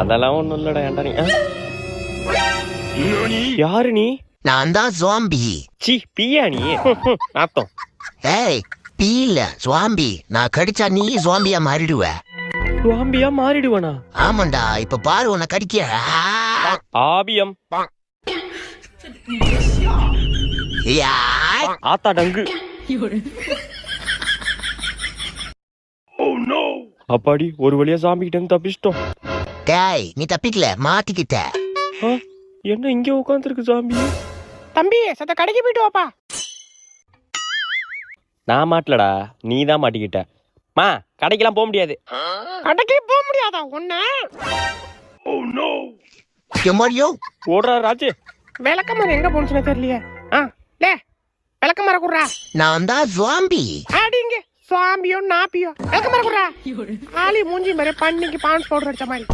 அதெல்லாம் ஒண்ணும் இல்லடா. ஏன்டா நீ யாரு? நீ நான் தான் ஜாம்பி. சி பியா நீ? நாத்தம். ஏய் பீ இல்ல ஜாம்பி. நான் கடிச்சா நீ ஜாம்பியா மாறிடுவ. ஜாம்பியா மாறிடுவனா? ஆமாண்டா, இப்ப பாரு உன்னை கடிக்க. ஆபியம் யாய். ஆத்தா டங்கு. அப்பாடி ஒரு வழியா ஜாம்பி கிட்ட இருந்து தப்பிச்சிட்டோம். டேய் நீ தப்பிக்கல, மாட்டிக்கிட்ட. என்ன இங்க உட்காந்துருக்கு ஜாம்பி? தம்பி சத்த கடைக்கு போயிட்டு வாப்பா. நான் மாட்டலடா, நீ தான் மாட்டிக்கிட்ட. மா கடைக்கெல்லாம் போக முடியாது. கடைக்கு போக முடியாதா ஒண்ணு? எம்மாடியோ ஓடுறா ராஜு. விளக்கமரம் எங்க போனுச்சுன்னு தெரியலையே. விளக்கமரம் குடுறா. நான் தான் ஜாம்பி. அடிங்க சுவாம்பியோ நாப்பியோ விளக்கமரம் குடுறா. ஆளி மூஞ்சி மாதிரி பண்ணிக்கு பான்ஸ் பவுடர் அடிச்ச மாதிரி.